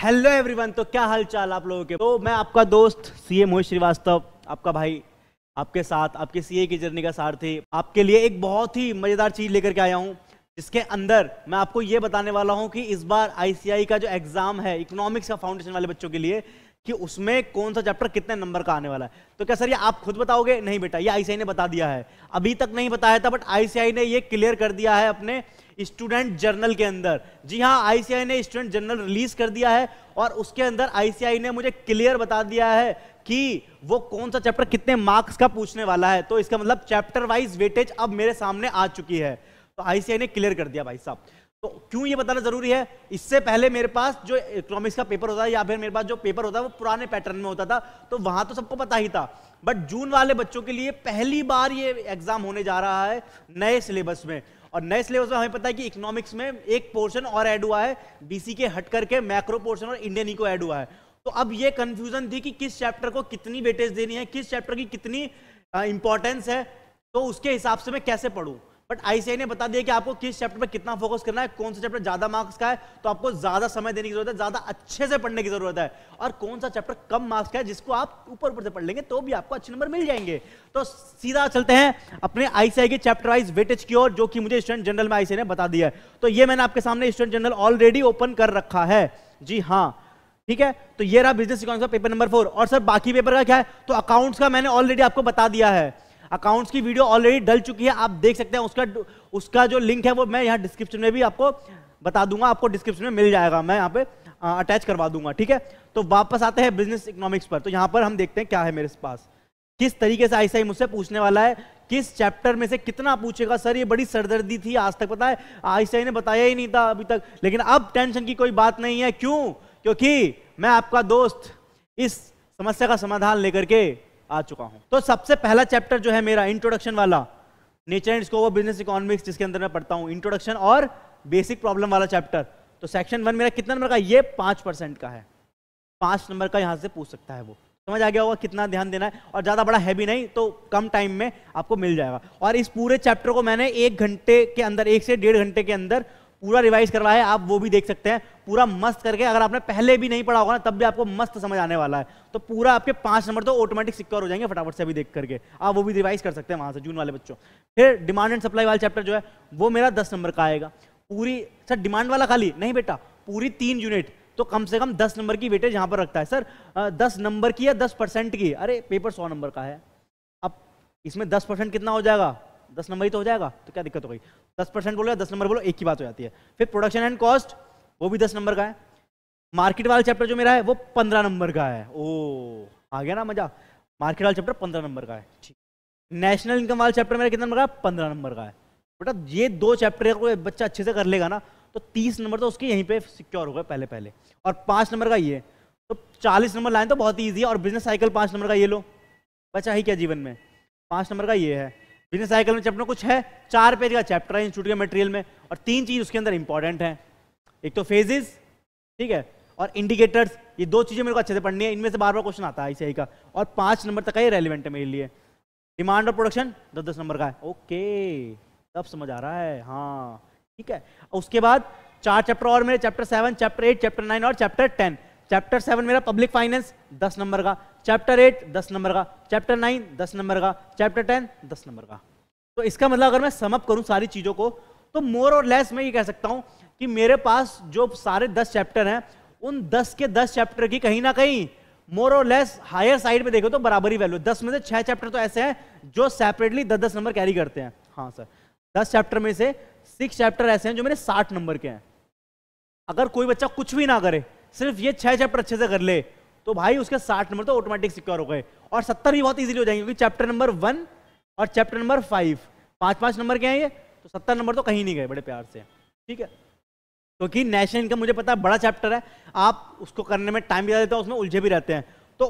Hello everyone. तो क्या हाल चाल आप लोगों के। तो मैं आपका दोस्त सीए मोहित श्रीवास्तव, आपका भाई, आपके साथ आपके सीए की जर्नी का सारथी, आपके लिए एक बहुत ही मजेदार चीज लेकर के आया हूं, जिसके अंदर मैं आपको ये बताने वाला हूं कि इस बार आईसीआई का जो एग्जाम है इकोनॉमिक्स का फाउंडेशन वाले बच्चों के लिए, कि उसमें कौन सा चैप्टर कितने नंबर का आने वाला है। तो क्या सर ये आप खुद बताओगे? नहीं बेटा, ये आईसीआई ने बता दिया है। अभी तक नहीं बताया था, बट आईसीआई ने ये क्लियर कर दिया है अपने स्टूडेंट जर्नल के अंदर। जी हाँ, आईसीआई ने स्टूडेंट जर्नल रिलीज कर दिया है और उसके अंदर आईसीआई ने मुझे क्लियर बता दिया है कि वो कौन सा चैप्टर कितने मार्क्स का पूछने वाला है। तो इसका मतलब चैप्टर वाइज वेटेज अब मेरे सामने आ चुकी है। तो आईसीआई ने क्लियर कर दिया भाई साहब। तो क्यों ये बताना जरूरी है? इससे पहले मेरे पास जो इकोनॉमिक्स का पेपर होता है या फिर मेरे पास जो पेपर होता है वो पुराने पैटर्न में होता था, तो वहां तो सबको पता ही था। बट जून वाले बच्चों के लिए पहली बार ये एग्जाम होने जा रहा है नए सिलेबस में। और नए सिलेबस में हमें पता है कि इकोनॉमिक्स में एक पोर्शन और ऐड हुआ है, बीसी के हट करके मैक्रो पोर्शन और इंडियन इको ऐड हुआ है। तो अब ये कंफ्यूजन थी कि किस चैप्टर को कितनी वेटेज देनी है, किस चैप्टर की कितनी इंपॉर्टेंस है, तो उसके हिसाब से मैं कैसे पढ़ूं। बट आईसीआई ने बता दिया कि आपको किस चैप्टर पर कितना फोकस करना है, कौन सा चैप्टर ज्यादा मार्क्स का है तो आपको ज्यादा समय देने की जरूरत है, ज्यादा अच्छे से पढ़ने की जरूरत है, और कौन सा चैप्टर कम मार्क्स का है जिसको आप ऊपर ऊपर से पढ़ लेंगे तो भी आपको अच्छे नंबर मिल जाएंगे। तो सीधा चलते हैं अपने आईसीआई के चैप्टर वाइज वेटेज की ओर, जो कि मुझे स्टूडेंट जनरल में आईसीआई ने बता दिया है। तो ये मैंने आपके सामने स्टूडेंट जनरल ऑलरेडी ओपन कर रखा है। जी हाँ, ठीक है। तो ये रहा बिजनेस इकोनॉमिक्स का पेपर नंबर 4। और सर बाकी पेपर का क्या है? तो अकाउंट्स का मैंने ऑलरेडी आपको बता दिया है। अकाउंट्स की वीडियो ऑलरेडी डल चुकी है, आप देख सकते हैं। उसका जो लिंक है वो मैं यहाँ डिस्क्रिप्शन में भी आपको बता दूंगा, आपको डिस्क्रिप्शन में मिल जाएगा, मैं यहाँ पे अटैच करवा दूंगा, ठीक है। तो वापस आते हैं बिजनेस इकोनॉमिक्स पर। तो यहाँ पर हम देखते हैं क्या है मेरे पास, किस तरीके से आईसीआई मुझसे पूछने वाला है, किस चैप्टर में से कितना पूछेगा। सर ये बड़ी सरदर्दी थी आज तक, पता है आईसीआई ने बताया ही नहीं था अभी तक, लेकिन अब टेंशन की कोई बात नहीं है। क्यों? क्योंकि मैं आपका दोस्त इस समस्या का समाधान लेकर के आ चुका हूं। तो सबसे पहला चैप्टर जो है मेरा इंट्रोडक्शन वाला, nature and scope of business economics, जिसके अंदर मैं पढ़ता हूं इंट्रोडक्शन और बेसिक प्रॉब्लम वाला चैप्टर। तो सेक्शन 1 मेरा कितना नंबर का? ये 5% का है, 5 नंबर का यहां से पूछ सकता है वो। समझ आ गया होगा कितना ध्यान देना है, और ज्यादा बड़ा हैवी नहीं, तो कम टाइम में आपको मिल जाएगा। और इस पूरे चैप्टर को मैंने 1 घंटे के अंदर, 1 से 1.5 घंटे के अंदर पूरा रिवाइज करवाया है। आप वो भी देख सकते हैं पूरा मस्त करके। अगर आपने पहले भी नहीं पढ़ा होगा ना, तब भी आपको मस्त समझ आने वाला है। तो पूरा आपके 5 नंबर तो ऑटोमेटिक सिक्योर हो जाएंगे फटाफट से अभी देख करके। आप वो भी रिवाइज कर सकते हैं वहां से, जून वाले बच्चों। फिर डिमांड एंड सप्लाई वाला चैप्टर जो है वो मेरा 10 नंबर का आएगा पूरी। सर डिमांड वाला खाली नहीं बेटा, पूरी 3 यूनिट, तो कम से कम 10 नंबर की वेटेज यहां पर रखता है। सर 10 नंबर की या 10% की? अरे पेपर 100 नंबर का है, अब इसमें 10% कितना हो जाएगा? 10 नंबर ही तो हो जाएगा, तो क्या दिक्कत हो गई? 10% बोलो या 10 नंबर बोलो, एक ही बात हो जाती है। फिर प्रोडक्शन एंड कॉस्ट, वो भी 10 नंबर का है। मार्केट वाला चैप्टर जो मेरा है वो 15 नंबर का है। ओ आ गया ना मजा। मार्केट वाला चैप्टर 15 नंबर का है, ठीक। नेशनल इनकम वाला चैप्टर मेरा कितना नंबर का है? 15 नंबर का है। बेटा ये 2 चैप्टर कोई बच्चा अच्छे से कर लेगा ना, तो 30 नंबर तो उसके यहीं पे सिक्योर हो गए पहले पहले। और 5 नंबर का ये, तो 40 नंबर लाइन तो बहुत ईजी है। और बिजनेस साइकिल 5 नंबर का, ये लो, बचा ही क्या जीवन में, 5 नंबर का ये है। बिजनेस साइकिल में चैप्टर कुछ है, 4 पेज का चैप्टर है इंस्टीट्यूट के मटेरियल में, और 3 चीज उसके अंदर इंपॉर्टेंट है। एक तो फेजेस, ठीक है, और इंडिकेटर्स। ये 2 चीजें मेरे को अच्छे से पढ़नी है, इनमें से बार बार क्वेश्चन आता है आईसीआई का। और 5 नंबर तक का ये रेलिवेंट है मेरे लिए। डिमांड और प्रोडक्शन 10-10 नंबर का है। ओके, तब समझ आ रहा है, हाँ ठीक है। उसके बाद 4 चैप्टर और मेरे, चैप्टर 7, चैप्टर 8, चैप्टर 9 और चैप्टर 10। चैप्टर 7 मेरा पब्लिक फाइनेंस 10 नंबर का, चैप्टर 8 10 नंबर का, चैप्टर 9 10 नंबर का, चैप्टर 10 10 नंबर का। तो इसका मतलब अगर मैं सम अप करूं सारी चीजों को, तो मोर और लेस मैं ये कह सकता हूं कि मेरे पास जो सारे 10 चैप्टर हैं, उन 10 के 10 चैप्टर की कहीं ना कहीं मोर और लेस हायर साइड पे देखो तो बराबरी वैल्यू। 10 में से 6 चैप्टर तो ऐसे हैं जो सेपरेटली 10-10 नंबर कैरी करते हैं। हाँ सर, 10 चैप्टर में से 6 चैप्टर ऐसे हैं जो मेरे 60 नंबर के हैं। अगर कोई बच्चा कुछ भी ना करे, सिर्फ ये 6 चैप्टर अच्छे से कर ले, तो भाई उसके 60 नंबर तो ऑटोमेटिक सिक्योर हो गए। और 70 भी बहुत इजीली हो जाएंगे, क्योंकि चैप्टर नंबर 1 और चैप्टर नंबर 5 5-5 नंबर के हैं ये, तो 70 नंबर तो कहीं नहीं गए बड़े प्यार से, ठीक है। क्योंकि नेशनल इनकम मुझे पता है बड़ा चैप्टर है, आप उसको करने में टाइम भी ज़्यादा देते हो, उसमें उलझे भी रहते हैं, तो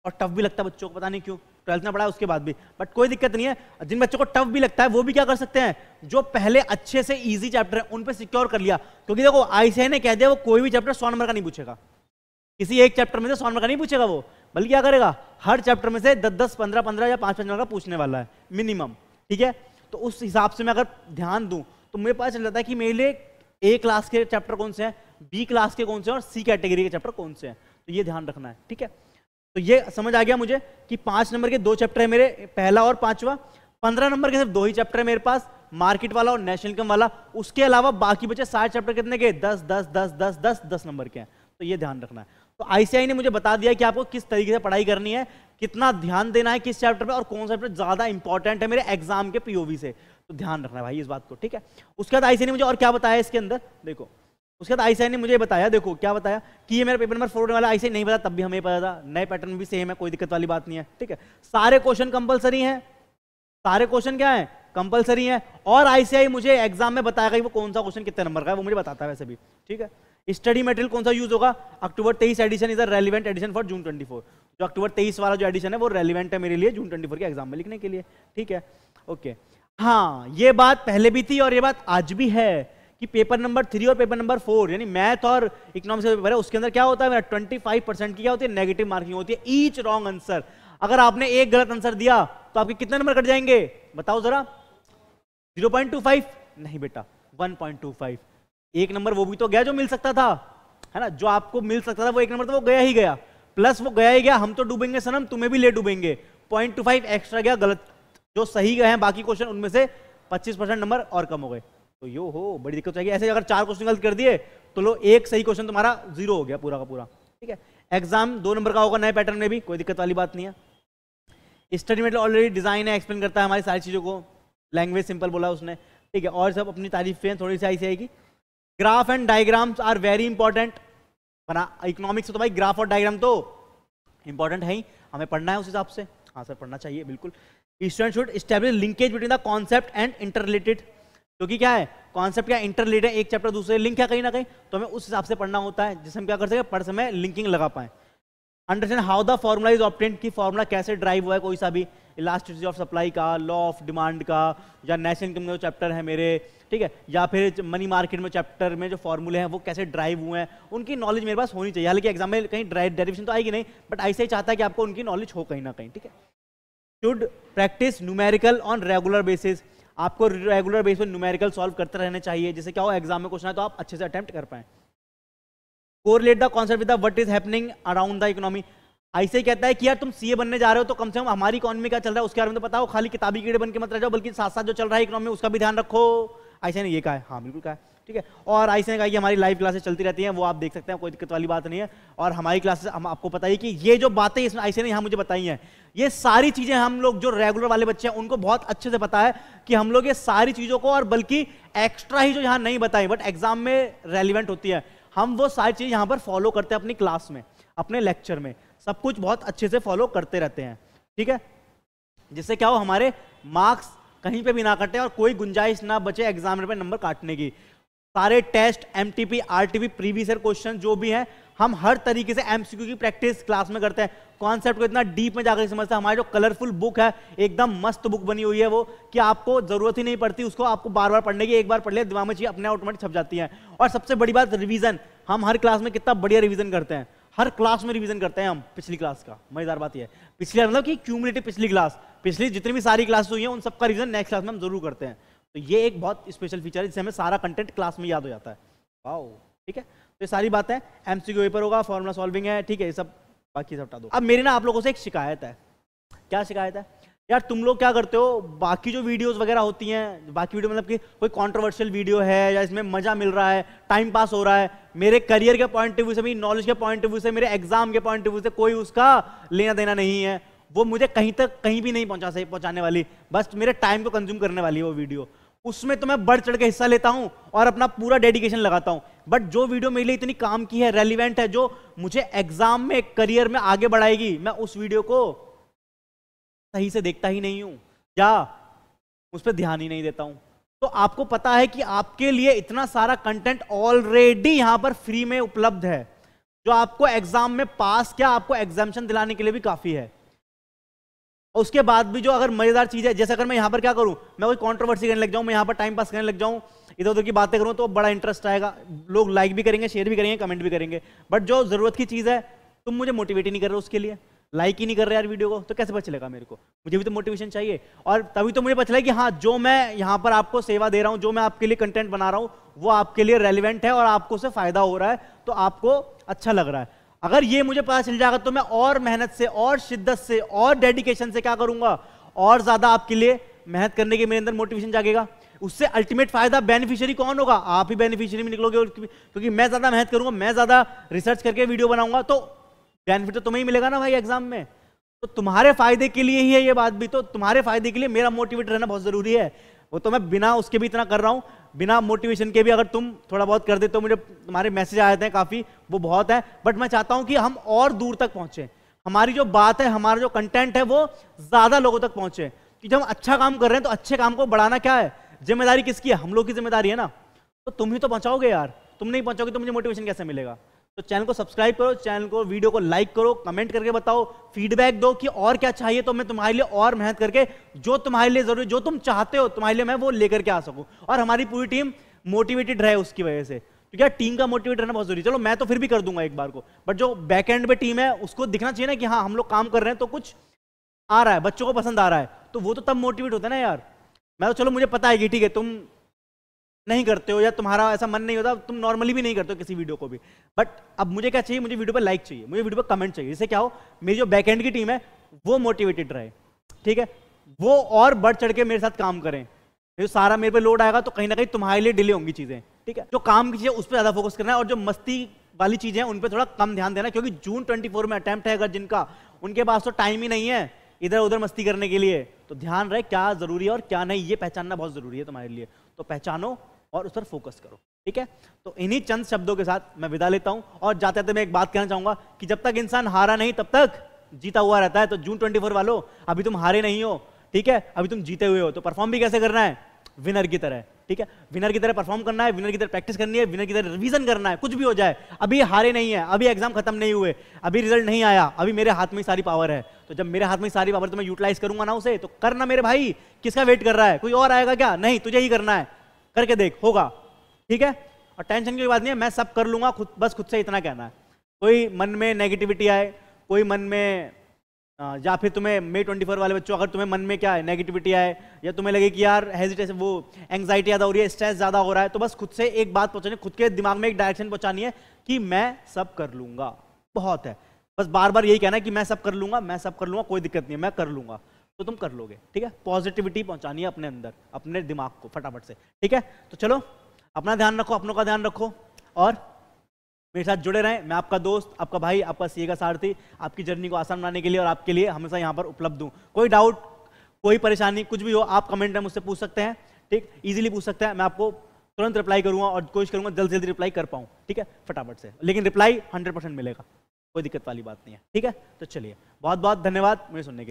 और टफ भी लगता है बच्चों को, पता नहीं क्यों 12th में पढ़ा है उसके बाद भी। बट कोई दिक्कत नहीं है, जिन बच्चों को टफ भी लगता है वो भी क्या कर सकते हैं, जो पहले अच्छे से इजी चैप्टर है उन पे सिक्योर कर लिया। क्योंकि देखो आईसीआई ने कह दिया वो कोई भी चैप्टर 100 नंबर का नहीं पूछेगा, किसी एक चैप्टर में से 100 नंबर का नहीं पूछेगा वो, बल्कि क्या करेगा, हर चैप्टर में से 10-10, 15-15 या 5-5 नंबर का पूछने वाला है मिनिमम, ठीक है। तो उस हिसाब से मैं अगर ध्यान दूं तो मुझे पता चल जाता है कि मेरे लिए ए क्लास के चैप्टर कौन से हैं, बी क्लास के कौन से हैं और सी कैटेगरी के चैप्टर कौन से हैं, तो ये ध्यान रखना है, ठीक है। तो ये समझ आ गया मुझे कि 5 नंबर के 2 चैप्टर है मेरे, पहला और 5वां। 15 नंबर के सिर्फ 2 ही चैप्टर है मेरे पास, मार्केट वाला और नेशनल इनकम वाला। उसके अलावा बाकी बचे 60 चैप्टर कितने के, 10 10 10 10 10 10 नंबर के हैं, तो ये ध्यान रखना है। तो आईसीआई ने मुझे बता दिया कि आपको किस तरीके से पढ़ाई करनी है, कितना ध्यान देना है किस चैप्टर पे, और कौन सा चैप्टर ज्यादा इंपॉर्टेंट है मेरे एग्जाम के पीओवी से, तो ध्यान रखना है भाई इस बात को, ठीक है। उसके बाद आईसीआई ने मुझे और क्या बताया इसके अंदर, देखो उसके बाद आईसीआई ने मुझे बताया, देखो क्या बताया कि ये मेरा पेपर नंबर 4 वाला, आईसीआई नहीं पता तब भी हमें पता था, नए पैटर्न भी सेम है, कोई दिक्कत वाली बात नहीं है, ठीक है। सारे क्वेश्चन कंपलसरी हैं, सारे क्वेश्चन क्या है, कंपलसरी है, और आईसीआई मुझे एग्जाम में बताएगा कि वो कौन सा क्वेश्चन कितने नंबर का है, वो मुझे बताता है वैसे भी, ठीक है। स्टडी मटेरियल कौन सा यूज होगा, October 23 edition is a relevant edition for June 24, जो अक्टूबर 23 वाला जो एडिशन है वो रेलिवेंट है मेरे लिए जून 24 के एग्जाम में लिखने के लिए, ठीक है, ओके। हाँ, ये बात पहले भी थी और ये बात आज भी है कि पेपर नंबर 3 और पेपर नंबर 4 यानी मैथ और इकोनॉमिक्स का पेपर है, उसके अंदर क्या होता है मेरा 25% की क्या होती है, नेगेटिव मार्किंग होती है, ईच रॉन्ग आंसर। अगर आपने एक गलत आंसर दिया तो आपके कितने नंबर कट जाएंगे बताओ जरा, 0.25 नहीं बेटा 1.25, एक नंबर वो भी तो गया जो मिल सकता था, है ना, जो आपको मिल सकता था वो एक नंबर तो वो गया ही गया, प्लस वो गया ही गया, हम तो डूबेंगे सनम, तुम्हें भी ले डूबेंगे, 0.25 एक्स्ट्रा गया गलत, जो सही गए हैं बाकी क्वेश्चन उनमें से 25% नंबर और कम हो गए, तो यो हो बड़ी दिक्कत चाहिए। ऐसे अगर 4 क्वेश्चन गलत कर दिए तो लो एक सही क्वेश्चन तुम्हारा 0 हो गया पूरा का पूरा, ठीक है। एग्जाम 2 नंबर का होगा नए पैटर्न में भी, कोई दिक्कत वाली बात नहीं है। स्टडी मटेरियल ऑलरेडी डिजाइन है, एक्सप्लेन करता है हमारी सारी चीजों को, लैंग्वेज सिंपल बोला उसने, ठीक है, और सब अपनी तारीफें हैं थोड़ी सी आईसीआई की। Graph and diagrams are very important, बना इकोनॉमिक्स से तो भाई ग्राफ और डायग्राम तो इंपॉर्टेंट है ही, हमें पढ़ना है उस हिसाब से, हाँ सर पढ़ना चाहिए बिल्कुल। Student should establish linkage between the concept and interrelated, क्योंकि क्या है कॉन्सेप्ट क्या इंटररिलेटेड है, एक चैप्टर दूसरे लिंक है कहीं ना कहीं, तो हमें उस हिसाब से पढ़ना होता है जिससे हम क्या कर सके पढ़ समय लिंकिंग लगा पाए। Understand how the formula is obtained, कि फॉर्मूला कैसे ड्राइव हुआ है, कोई सा भी इलास्टिसिटी ऑफ सप्लाई का, लॉ ऑफ डिमांड का, या नेशनल इनकम में जो चैप्टर है मेरे, ठीक है, या फिर मनी मार्केट में चैप्टर में जो फॉर्मूले हैं वो कैसे ड्राइव हुए हैं, उनकी नॉलेज मेरे पास होनी चाहिए। हालांकि एग्जाम में कहीं डेरिवेशन तो आएगी नहीं, बट ऐसे ही चाहता है कि आपको उनकी नॉलेज हो कहीं ना कहीं, ठीक है। Should practice numerical on regular basis, आपको रेगुलर बेस पर न्यूमेरिकल सॉल्व करते रहने चाहिए, जिससे क्या हो एग्जाम में क्वेश्चन है तो आप अच्छे से अटेम्प्ट कर पाए। Correlate the concept with the what is happening around the economy, ऐसे ही कहता है कि यार तुम सीए बनने जा रहे हो तो कम से कम हमारी इकोनॉमी क्या चल रहा है उसके बारे में तो बताओ, खाली किताबी कीड़े बन के मत रह जाओ, बल्कि साथ साथ जो चल रहा है इकोनॉमी उसका भी ध्यान रखो। ऐसे ने ये कहा है, हाँ बिल्कुल कहा है, ठीक है। और ऐसे ने कहा कि हमारी लाइव क्लासेस चलती रहती हैं, वो आप देख सकते हैं, कोई दिक्कत वाली बात नहीं है। और हमारी क्लासेस हम आपको पता ही कि ये जो बातें इसमें ऐसे ने यहाँ मुझे बताई हैं, ये सारी चीजें हम लोग जो रेगुलर वाले बच्चे हैं उनको बहुत अच्छे से पता है कि हम लोग ये सारी चीजों को, और बल्कि एक्स्ट्रा ही जो यहाँ नहीं बताई बट एग्जाम में रेलिवेंट होती है, हम वो सारी चीज यहाँ पर फॉलो करते हैं अपनी क्लास में, अपने लेक्चर में, सब कुछ बहुत अच्छे से फॉलो करते रहते हैं, ठीक है। जिससे क्या हो हमारे मार्क्स कहीं पे भी ना कटे और कोई गुंजाइश ना बचे एग्जाम पे नंबर काटने की। सारे test, MTP, RTP, previous year question जो भी हैं, हम हर तरीके से एमसीक्यू की प्रैक्टिस क्लास में करते हैं, कॉन्सेप्ट को इतना डीप में जाकर समझते हैं। हमारी जो कलरफुल बुक है, एकदम मस्त बुक बनी हुई है वो, कि आपको जरूरत ही नहीं पड़ती उसको आपको बार बार पढ़ने की, एक बार पढ़ लिया दिमाग में चीजें अपने ऑटोमेटिक छप जाती हैं। और सबसे बड़ी बात रिवीजन, हम हर क्लास में कितना बढ़िया रिवीजन करते हैं, हर क्लास में रिवीजन करते हैं हम पिछली क्लास का। मजेदार बात यह है, पिछली मतलब कि क्यूमुलेटिव पिछली क्लास, पिछली जितनी भी सारी क्लास हुई हैं उन सबका रिवीजन नेक्स्ट क्लास में हम जरूर करते हैं। तो ये एक बहुत स्पेशल फीचर है जिससे हमें सारा कंटेंट क्लास में याद हो जाता है। वाओ, ठीक है। तो ये सारी बातें एमसीक्यू पेपर होगा, फॉर्मूला सॉल्विंग है, ठीक है, ये सब बाकी सब हटा दो। अब मेरी ना आप लोगों से एक शिकायत है। क्या शिकायत है यार, तुम लोग क्या करते हो, बाकी जो वीडियोस वगैरह होती हैं, बाकी वीडियो मतलब कि कोई कंट्रोवर्शियल वीडियो है या इसमें मजा मिल रहा है, टाइम पास हो रहा है, मेरे करियर के पॉइंट ऑफ व्यू से, मेरी नॉलेज के पॉइंट ऑफ व्यू से, मेरे एग्जाम के पॉइंट ऑफ व्यू से कोई उसका लेना देना नहीं है, वो मुझे कहीं तक कहीं भी नहीं पहुंचाने वाली, बस मेरे टाइम को कंज्यूम करने वाली है वो वीडियो। उसमें तो मैं बढ़ चढ़ के हिस्सा लेता हूं और अपना पूरा डेडिकेशन लगाता हूं, बट जो वीडियो मेरे लिए इतनी काम की है, रेलिवेंट है, जो मुझे एग्जाम में करियर में आगे बढ़ाएगी, मैं उस वीडियो को सही से देखता ही नहीं हूं या उस पर ध्यान ही नहीं देता हूं। तो आपको पता है कि आपके लिए इतना सारा कंटेंट ऑलरेडी यहां पर फ्री में उपलब्ध है, जो आपको एग्जाम में पास क्या आपको एग्जामिनेशन दिलाने के लिए भी काफी है। और उसके बाद भी जो अगर मजेदार चीज है, जैसे अगर मैं यहां पर क्या करूं, मैं कोई कंट्रोवर्सी करने लग जाऊं, मैं यहां पर टाइम पास करने लग जाऊं, इधर उधर की बातें करूं, तो बड़ा इंटरेस्ट आएगा, लोग लाइक भी करेंगे, शेयर भी करेंगे, कमेंट भी करेंगे, बट जो जरूरत की चीज है तुम मुझे मोटिवेट ही नहीं कर रहे उसके लिए। लाइक ही नहीं कर रहे यार वीडियो को, तो कैसे पता चलेगा मेरे को? मुझे भी तो मोटिवेशन चाहिए, और तभी तो मुझे पता चला कि हाँ, जो मैं यहाँ पर आपको सेवा दे रहा हूँ, जो मैं आपके लिए कंटेंट बना रहा हूँ, वो आपके लिए रेलिवेंट है और आपको उससे फायदा हो रहा है, तो आपको अच्छा लग रहा है। अगर ये मुझे पता चल जाएगा तो मैं और मेहनत से और शिद्दत से और डेडिकेशन से क्या करूंगा, और ज्यादा आपके लिए मेहनत करने के मेरे अंदर मोटिवेशन जागेगा। उससे अल्टीमेट फायदा बेनिफिशियरी कौन होगा? आप ही बेनिफिशियरी में निकलोगे, क्योंकि मैं ज्यादा मेहनत करूंगा, मैं ज्यादा रिसर्च करके वीडियो बनाऊंगा, तो बेनिफिट तो तुम्हें ही मिलेगा ना भाई एग्जाम में। तो तुम्हारे फायदे के लिए ही है ये बात भी, तो तुम्हारे फायदे के लिए मेरा मोटिवेट रहना बहुत जरूरी है। वो तो मैं बिना उसके भी इतना कर रहा हूं, बिना मोटिवेशन के भी अगर तुम थोड़ा बहुत कर दे तो मुझे तुम्हारे मैसेज आए थे काफी, वो बहुत है। बट मैं चाहता हूं कि हम और दूर तक पहुंचे, हमारी जो बात है, हमारा जो कंटेंट है, वो ज्यादा लोगों तक पहुंचे। कि जब हम अच्छा काम कर रहे हैं तो अच्छे काम को बढ़ाना क्या है, जिम्मेदारी किसकी है? हम लोग की जिम्मेदारी है ना। तो तुम ही तो पहुंचाओगे यार, तुम नहीं पहुंचाओगे तो मुझे मोटिवेशन कैसे मिलेगा? तो चैनल को सब्सक्राइब करो, चैनल को, वीडियो को लाइक करो, कमेंट करके बताओ, फीडबैक दो कि और क्या चाहिए, तो मैं तुम्हारे लिए और मेहनत करके जो तुम्हारे लिए जरूरी, जो तुम चाहते हो तुम्हारे लिए, मैं वो लेकर के आ सकूं, और हमारी पूरी टीम मोटिवेटेड रहे उसकी वजह से। तो क्या टीम का मोटिवेट रहना बहुत जरूरी है। चलो मैं तो फिर भी कर दूंगा एक बार को, बट जो बैक एंड पे टीम है उसको दिखना चाहिए ना कि हाँ, हम लोग काम कर रहे हैं तो कुछ आ रहा है, बच्चों को पसंद आ रहा है, तो वो तो तब मोटिवेट होता है ना यार। मैं तो चलो मुझे पता है कि ठीक है तुम नहीं करते हो या तुम्हारा ऐसा मन नहीं होता, तुम नॉर्मली भी नहीं करते हो किसी वीडियो को भी, बट अब मुझे क्या चाहिए? मुझे वीडियो पे लाइक चाहिए, मुझे वीडियो पे कमेंट चाहिए, इससे क्या हो, मेरी जो बैक एंड की टीम है वो मोटिवेटेड रहे, ठीक है, वो और बढ़ चढ़ के मेरे साथ काम करें। जो सारा मेरे पे लोड आएगा तो कहीं ना कहीं तुम्हारे लिए डिले होंगी चीजें, ठीक है। जो काम की चीजें उस पर ज्यादा फोकस करना है, और जो मस्ती वाली चीजें हैं उन पर थोड़ा कम ध्यान देना, क्योंकि जून 24 में अटेम्प्ट है अगर जिनका, उनके पास तो टाइम ही नहीं है इधर उधर मस्ती करने के लिए। तो ध्यान रहे क्या जरूरी है और क्या नहीं, ये पहचानना बहुत जरूरी है तुम्हारे लिए, तो पहचानो और उस पर फोकस करो, ठीक है। तो इन्हीं चंद शब्दों के साथ मैं विदा लेता हूं, और जाते जाते मैं एक बात कहना चाहूंगा कि जब तक इंसान हारा नहीं तब तक जीता हुआ रहता है। तो जून 24 वालों, अभी तुम हारे नहीं हो, ठीक है, अभी तुम जीते हुए हो, तो परफॉर्म भी कैसे करना है? विनर की तरह, ठीक है, विनर की तरह परफॉर्म करना है, विनर की तरह प्रैक्टिस करनी है, विनर की तरह रिवीजन करना है, कुछ भी हो जाए। अभी हारे नहीं है, अभी एग्जाम खत्म नहीं हुए, अभी रिजल्ट नहीं आया, अभी मेरे हाथ में ही सारी पावर है। तो जब मेरे हाथ में सारी पावर, तो मैं यूटिलाइज करूंगा ना उसे, तो करना मेरे भाई। किसका वेट कर रहा है? कोई और आएगा क्या? नहीं, तुझे ही करना है, करके देख, होगा, ठीक है। और टेंशन की बात नहीं है, मैं सब कर लूंगा, खुद बस खुद से इतना कहना है। कोई मन में नेगेटिविटी आए, कोई मन में या फिर तुम्हें May 24 वाले बच्चों, अगर तुम्हें मन में क्या है, नेगेटिविटी आए, या तुम्हें लगे कि यार हेजिटेशन, वो एंग्जाइटी ज़्यादा हो रही है, स्ट्रेस ज़्यादा हो रहा है, तो बस खुद से एक बात पहुंचानी, खुद के दिमाग में एक डायरेक्शन पहुंचानी है कि मैं सब कर लूंगा। बहुत है, बस बार बार यही कहना है कि मैं सब कर लूंगा, मैं सब कर लूंगा, कोई दिक्कत नहीं है, मैं कर लूंगा, तो तुम कर लोगे, ठीक है। पॉजिटिविटी पहुंचानी है अपने अंदर, अपने दिमाग को फटाफट से, ठीक है। तो चलो अपना ध्यान रखो, अपनों का ध्यान रखो, और मेरे साथ जुड़े रहें। मैं आपका दोस्त, आपका भाई, आपका सीए का सारथी, आपकी जर्नी को आसान बनाने के लिए और आपके लिए हमेशा यहाँ पर उपलब्ध हूँ। कोई डाउट, कोई परेशानी, कुछ भी हो, आप कमेंट में मुझसे पूछ सकते हैं, ठीक, इजीली पूछ सकते हैं, मैं आपको तुरंत रिप्लाई करूँगा और कोशिश करूँगा जल्द से जल्द रिप्लाई कर पाऊँ, ठीक है, फटाफट से, लेकिन रिप्लाई 100% मिलेगा, कोई दिक्कत वाली बात नहीं है, ठीक है। तो चलिए, बहुत बहुत धन्यवाद मुझे सुनने के लिए।